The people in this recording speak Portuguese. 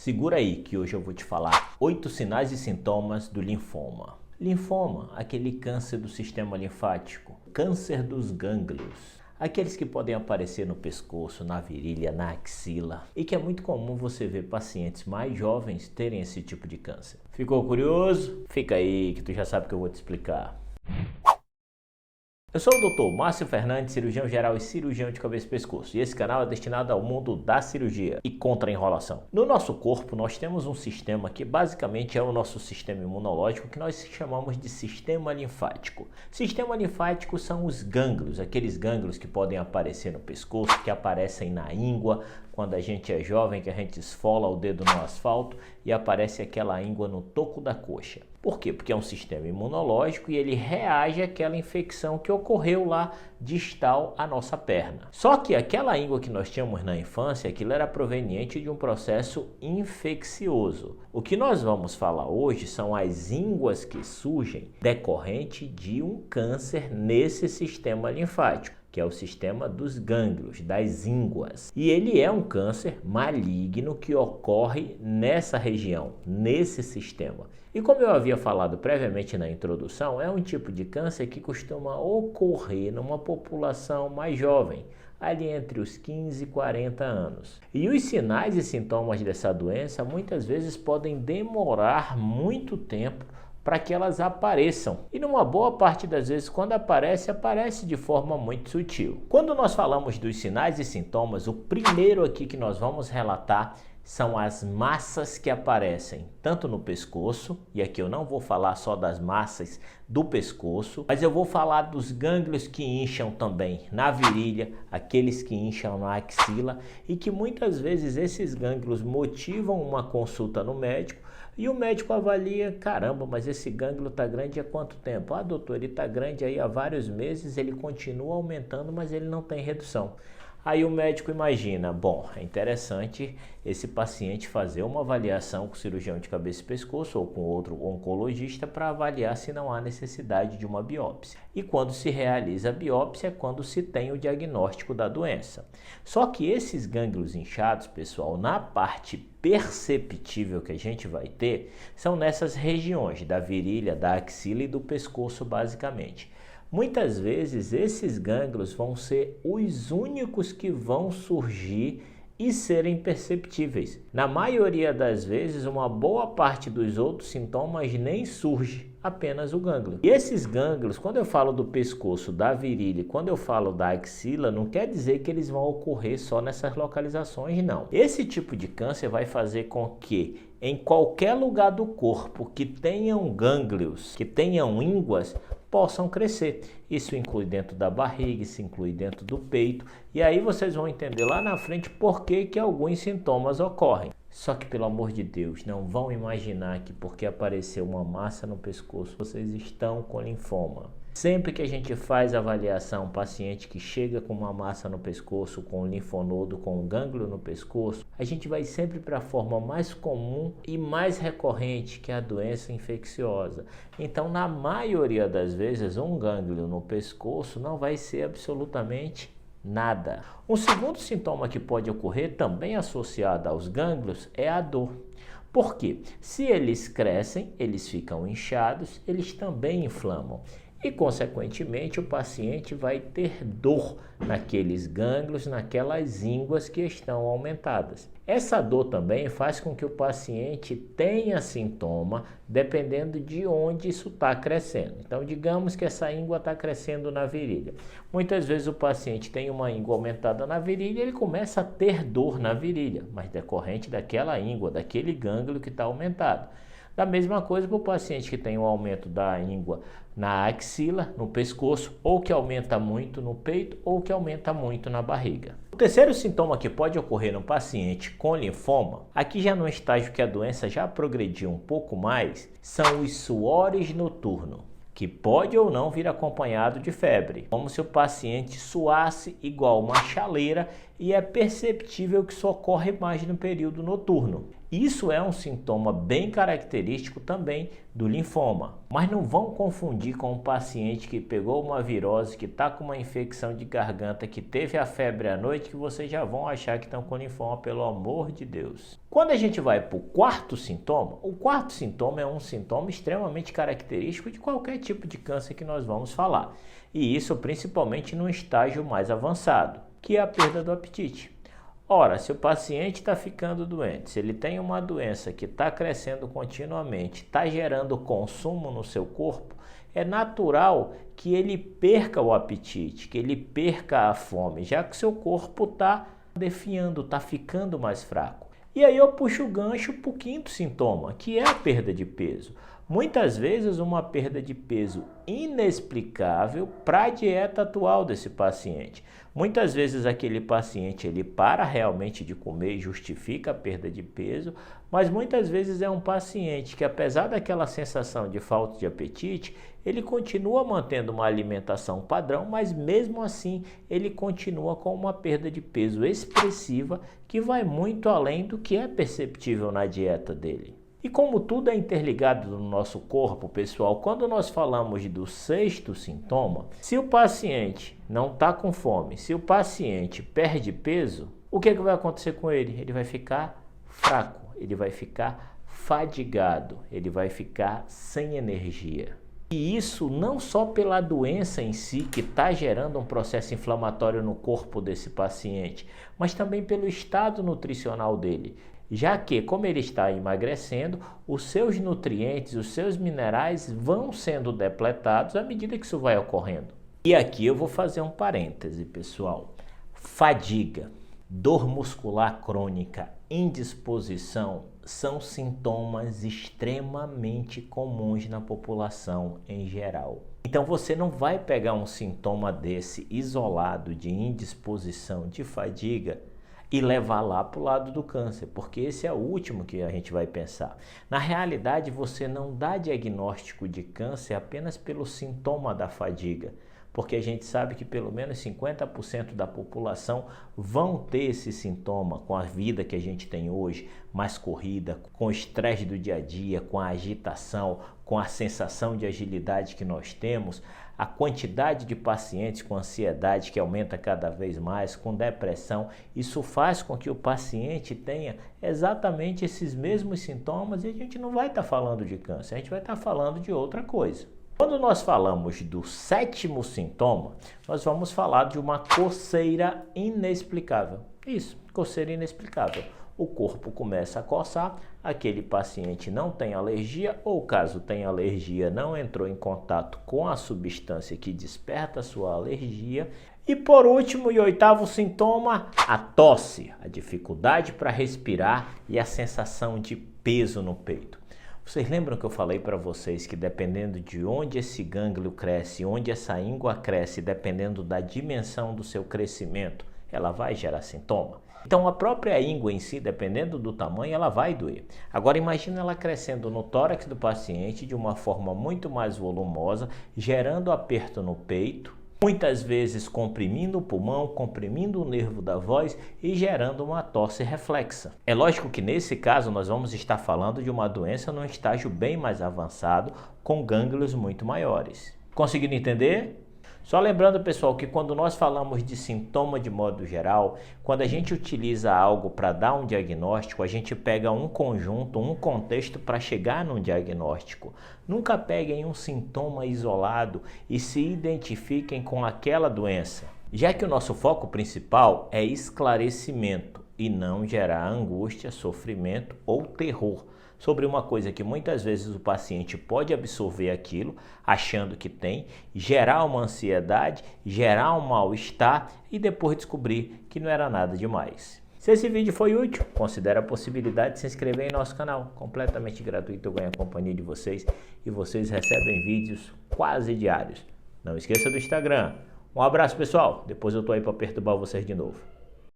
Segura aí que hoje eu vou te falar 8 sinais e sintomas do linfoma. Linfoma, aquele câncer do sistema linfático, câncer dos gânglios, aqueles que podem aparecer no pescoço, na virilha, na axila e que é muito comum você ver pacientes mais jovens terem esse tipo de câncer. Ficou curioso? Fica aí que tu já sabe que eu vou te explicar. Eu sou o Dr. Márcio Fernandes, cirurgião geral e cirurgião de cabeça e pescoço, e esse canal é destinado ao mundo da cirurgia e contra a enrolação. No nosso corpo, nós temos um sistema que basicamente é o nosso sistema imunológico, que nós chamamos de sistema linfático. Sistema linfático são os gânglios, aqueles gânglios que podem aparecer no pescoço, que aparecem na íngua, quando a gente é jovem, que a gente esfola o dedo no asfalto e aparece aquela íngua no toco da coxa. Por quê? Porque é um sistema imunológico e ele reage àquela infecção que ocorreu lá distal à nossa perna. Só que aquela íngua que nós tínhamos na infância, aquilo era proveniente de um processo infeccioso. O que nós vamos falar hoje são as ínguas que surgem decorrente de um câncer nesse sistema linfático, que é o sistema dos gânglios, das ínguas. E ele é um câncer maligno que ocorre nessa região, nesse sistema. E como eu havia falado previamente na introdução, é um tipo de câncer que costuma ocorrer numa população mais jovem, ali entre os 15 e 40 anos. E os sinais e sintomas dessa doença muitas vezes podem demorar muito tempo para que elas apareçam. E numa boa parte das vezes, quando aparece de forma muito sutil. Quando nós falamos dos sinais e sintomas, o primeiro aqui que nós vamos relatar são as massas que aparecem tanto no pescoço, e aqui eu não vou falar só das massas do pescoço, mas eu vou falar dos gânglios que incham também na virilha, aqueles que incham na axila, e que muitas vezes esses gânglios motivam uma consulta no médico, e o médico avalia, caramba, mas esse gânglio está grande há quanto tempo? Ah, doutor, ele está grande aí há vários meses, ele continua aumentando, mas ele não tem redução. Aí o médico imagina, bom, é interessante esse paciente fazer uma avaliação com o cirurgião de cabeça e pescoço ou com outro oncologista para avaliar se não há necessidade de uma biópsia. E quando se realiza a biópsia é quando se tem o diagnóstico da doença. Só que esses gânglios inchados, pessoal, na parte perceptível que a gente vai ter, são nessas regiões da virilha, da axila e do pescoço basicamente. Muitas vezes esses gânglios vão ser os únicos que vão surgir e serem perceptíveis. Na maioria das vezes, uma boa parte dos outros sintomas nem surge, apenas o gânglio. E esses gânglios, quando eu falo do pescoço, da virilha, quando eu falo da axila, não quer dizer que eles vão ocorrer só nessas localizações, não. Esse tipo de câncer vai fazer com que em qualquer lugar do corpo que tenham gânglios, que tenham ínguas, possam crescer. Isso inclui dentro da barriga, isso inclui dentro do peito, e aí vocês vão entender lá na frente por que alguns sintomas ocorrem. Só que, pelo amor de Deus, não vão imaginar que porque apareceu uma massa no pescoço, vocês estão com linfoma. Sempre que a gente faz avaliação, paciente que chega com uma massa no pescoço, com um linfonodo, com um gânglio no pescoço, a gente vai sempre para a forma mais comum e mais recorrente, que é a doença infecciosa. Então, na maioria das vezes, um gânglio no pescoço não vai ser absolutamente nada. Um segundo sintoma que pode ocorrer, também associado aos gânglios, é a dor. Por quê? Se eles crescem, eles ficam inchados, eles também inflamam. E, consequentemente, o paciente vai ter dor naqueles gânglios, naquelas ínguas que estão aumentadas. Essa dor também faz com que o paciente tenha sintoma, dependendo de onde isso está crescendo. Então, digamos que essa íngua está crescendo na virilha. Muitas vezes o paciente tem uma íngua aumentada na virilha e ele começa a ter dor na virilha, mas decorrente daquela íngua, daquele gânglio que está aumentado. Da mesma coisa para o paciente que tem um aumento da íngua na axila, no pescoço, ou que aumenta muito no peito, ou que aumenta muito na barriga. O terceiro sintoma que pode ocorrer no paciente com linfoma, aqui já no estágio que a doença já progrediu um pouco mais, são os suores noturnos, que pode ou não vir acompanhado de febre, como se o paciente suasse igual uma chaleira, e é perceptível que isso ocorre mais no período noturno. Isso é um sintoma bem característico também do linfoma. Mas não vão confundir com um paciente que pegou uma virose, que está com uma infecção de garganta, que teve a febre à noite, que vocês já vão achar que estão com linfoma, pelo amor de Deus. Quando a gente vai para o quarto sintoma, o quarto sintoma é um sintoma extremamente característico de qualquer tipo de câncer que nós vamos falar. E isso principalmente no estágio mais avançado, que é a perda do apetite. Ora, se o paciente está ficando doente, se ele tem uma doença que está crescendo continuamente, está gerando consumo no seu corpo, é natural que ele perca o apetite, que ele perca a fome, já que seu corpo está definhando, está ficando mais fraco. E aí eu puxo o gancho para o quinto sintoma, que é a perda de peso. Muitas vezes uma perda de peso inexplicável para a dieta atual desse paciente. Muitas vezes aquele paciente ele para realmente de comer e justifica a perda de peso, mas muitas vezes é um paciente que, apesar daquela sensação de falta de apetite, ele continua mantendo uma alimentação padrão, mas mesmo assim ele continua com uma perda de peso expressiva que vai muito além do que é perceptível na dieta dele. E como tudo é interligado no nosso corpo, pessoal, quando nós falamos do sexto sintoma, se o paciente não está com fome, se o paciente perde peso, o que vai acontecer com ele? Ele vai ficar fraco, ele vai ficar fadigado, ele vai ficar sem energia. E isso não só pela doença em si, que está gerando um processo inflamatório no corpo desse paciente, mas também pelo estado nutricional dele. Já que, como ele está emagrecendo, os seus nutrientes, os seus minerais vão sendo depletados à medida que isso vai ocorrendo. E aqui eu vou fazer um parêntese, pessoal. Fadiga, dor muscular crônica, indisposição são sintomas extremamente comuns na população em geral. Então você não vai pegar um sintoma desse isolado de indisposição, de fadiga, e levar lá para o lado do câncer, porque esse é o último que a gente vai pensar. Na realidade, você não dá diagnóstico de câncer apenas pelo sintoma da fadiga, porque a gente sabe que pelo menos 50% da população vão ter esse sintoma com a vida que a gente tem hoje, mais corrida, com o estresse do dia a dia, com a agitação, com a sensação de agilidade que nós temos, a quantidade de pacientes com ansiedade que aumenta cada vez mais, com depressão. Isso faz com que o paciente tenha exatamente esses mesmos sintomas e a gente não vai estar falando de câncer, a gente vai estar falando de outra coisa. Quando nós falamos do sétimo sintoma, nós vamos falar de uma coceira inexplicável. Isso, coceira inexplicável. O corpo começa a coçar, aquele paciente não tem alergia, ou caso tenha alergia, não entrou em contato com a substância que desperta a sua alergia. E por último e oitavo sintoma, a tosse, a dificuldade para respirar e a sensação de peso no peito. Vocês lembram que eu falei para vocês que dependendo de onde esse gânglio cresce, onde essa íngua cresce, dependendo da dimensão do seu crescimento, ela vai gerar sintoma? Então a própria íngua em si, dependendo do tamanho, ela vai doer. Agora imagina ela crescendo no tórax do paciente de uma forma muito mais volumosa, gerando aperto no peito, muitas vezes comprimindo o pulmão, comprimindo o nervo da voz e gerando uma tosse reflexa. É lógico que nesse caso nós vamos estar falando de uma doença num estágio bem mais avançado, com gânglios muito maiores. Conseguindo entender? Só lembrando, pessoal, que quando nós falamos de sintoma de modo geral, quando a gente utiliza algo para dar um diagnóstico, a gente pega um conjunto, um contexto para chegar num diagnóstico. Nunca peguem um sintoma isolado e se identifiquem com aquela doença, já que o nosso foco principal é esclarecimento e não gerar angústia, sofrimento ou terror sobre uma coisa que muitas vezes o paciente pode absorver aquilo, achando que tem, gerar uma ansiedade, gerar um mal-estar e depois descobrir que não era nada demais. Se esse vídeo foi útil, considere a possibilidade de se inscrever em nosso canal, completamente gratuito, eu ganho a companhia de vocês e vocês recebem vídeos quase diários. Não esqueça do Instagram. Um abraço, pessoal, depois eu tô aí para perturbar vocês de novo.